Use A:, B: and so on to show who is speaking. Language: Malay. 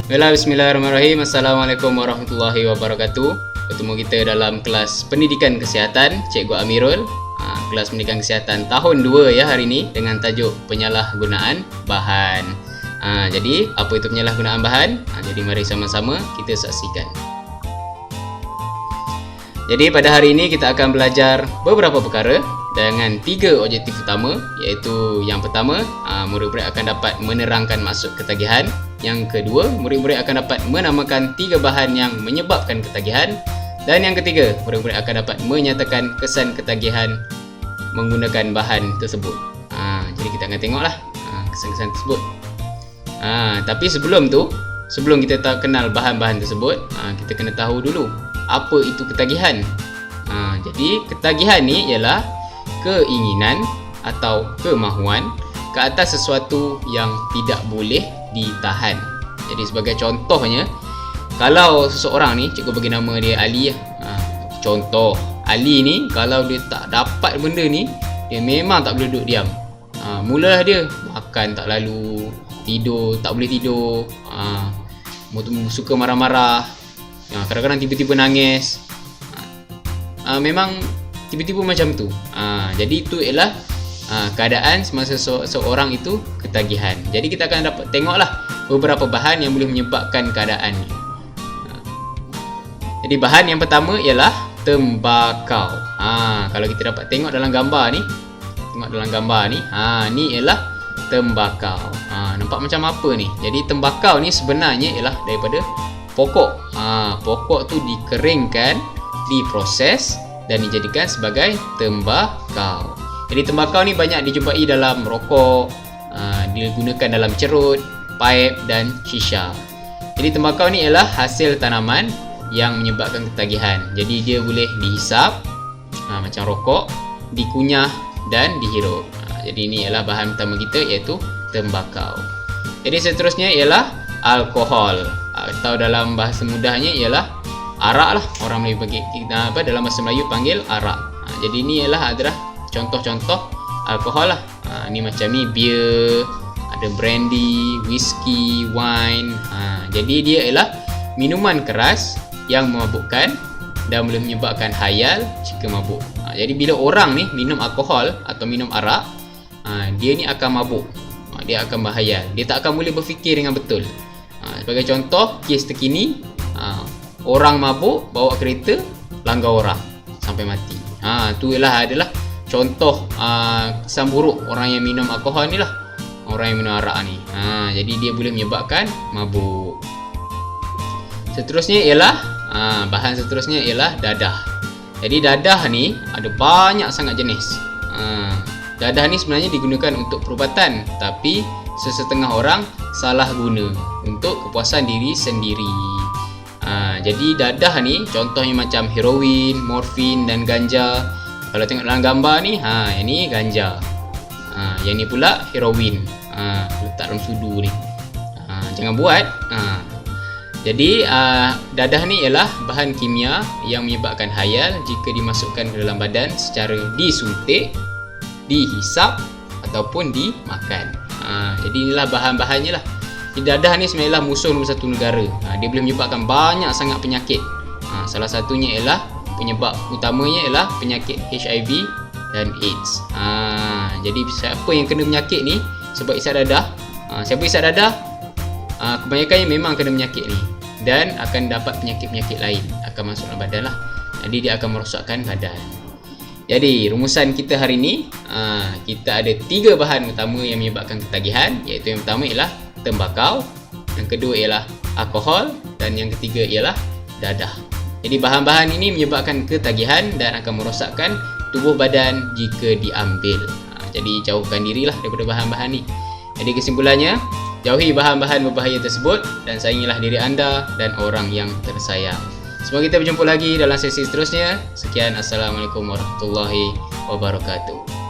A: Bismillahirrahmanirrahim. Assalamualaikum warahmatullahi wabarakatuh. Bertemu kita dalam kelas pendidikan kesihatan Cikgu Amirul. Kelas pendidikan kesihatan tahun 2 ya hari ini dengan tajuk penyalahgunaan bahan. Jadi apa itu penyalahgunaan bahan? Jadi mari sama-sama kita saksikan. Jadi pada hari ini kita akan belajar beberapa perkara dengan 3 objektif utama, iaitu yang pertama, murid-murid akan dapat menerangkan maksud ketagihan. Yang kedua, murid-murid akan dapat menamakan 3 bahan yang menyebabkan ketagihan. Dan yang ketiga, murid-murid akan dapat menyatakan kesan ketagihan menggunakan bahan tersebut. Jadi kita akan tengoklah kesan-kesan tersebut. Tapi sebelum kita kenal bahan-bahan tersebut, kita kena tahu dulu apa itu ketagihan. Jadi ketagihan ni ialah keinginan atau kemahuan ke atas sesuatu yang tidak boleh ditahan. Jadi sebagai contohnya, kalau seseorang ni, cikgu bagi nama dia Ali. Contoh, Ali ni kalau dia tak dapat benda ni, dia memang tak boleh duduk diam. Mulalah dia makan tak lalu, tidur tak boleh tidur, suka marah-marah, kadang-kadang tiba-tiba nangis. Memang tiba-tiba macam tu. Jadi itu ialah keadaan semasa seorang itu ketagihan. Jadi kita akan dapat tengoklah beberapa bahan yang boleh menyebabkan keadaan ni. Jadi bahan yang pertama ialah tembakau. Kalau kita dapat tengok dalam gambar ni, ni ialah tembakau. Nampak macam apa ni? Jadi tembakau ni sebenarnya ialah daripada pokok. Pokok tu dikeringkan, diproses dan dijadikan sebagai tembakau. Jadi tembakau ni banyak dijumpai dalam rokok, digunakan dalam cerut, paip dan shisha. Jadi tembakau ni ialah hasil tanaman yang menyebabkan ketagihan. Jadi dia boleh dihisap macam rokok, dikunyah dan dihirup. Jadi ini ialah bahan pertama kita, iaitu tembakau. Jadi seterusnya ialah alkohol, atau dalam bahasa mudahnya ialah arak lah. Orang Melayu bagi kita dalam bahasa Melayu panggil arak. Jadi ini adalah contoh-contoh alkohol lah. Ni macam ni beer, ada brandy, whisky, wine. Jadi dia ialah minuman keras yang memabukkan dan boleh menyebabkan hayal jika mabuk. Jadi bila orang ni minum alkohol atau minum arak, dia ni akan mabuk, dia akan berhayal, dia tak akan boleh berfikir dengan betul. Sebagai contoh, kes terkini, orang mabuk bawa kereta, langgar orang sampai mati. Tu adalah contoh kesan buruk orang yang minum alkohol ni lah, orang yang minum arak ni. Jadi dia boleh menyebabkan mabuk. Bahan seterusnya ialah dadah. Jadi dadah ni ada banyak sangat jenis. Dadah ni sebenarnya digunakan untuk perubatan, tapi sesetengah orang salah guna untuk kepuasan diri sendiri. Jadi dadah ni contohnya macam heroin, morfin dan ganja. Kalau tengok dalam gambar ni, yang ni ganja, yang ni pula heroin, letak dalam sudu ni. Jangan buat. Jadi dadah ni ialah bahan kimia yang menyebabkan hayal jika dimasukkan ke dalam badan secara disuntik, dihisap ataupun dimakan. Jadi inilah bahan-bahannya lah. Dadah ni sebenarnya musuh nombor 1 negara. Dia boleh menyebabkan banyak sangat penyakit. Salah satunya ialah penyebab utamanya ialah penyakit HIV dan AIDS. Jadi siapa yang kena penyakit ni sebab isap dadah, siapa isap dadah, kebanyakannya memang kena penyakit ni dan akan dapat penyakit-penyakit lain akan masuk dalam badan lah. Jadi dia akan merosakkan badan. Jadi rumusan kita hari ni, kita ada 3 bahan utama yang menyebabkan ketagihan, iaitu yang pertama ialah tembakau, yang kedua ialah alkohol dan yang ketiga ialah dadah. Jadi bahan-bahan ini menyebabkan ketagihan dan akan merosakkan tubuh badan jika diambil. Jadi jauhkan dirilah daripada bahan-bahan ni. Jadi kesimpulannya, jauhi bahan-bahan berbahaya tersebut dan sayangilah diri anda dan orang yang tersayang. Semoga kita berjumpa lagi dalam sesi seterusnya. Sekian, Assalamualaikum warahmatullahi wabarakatuh.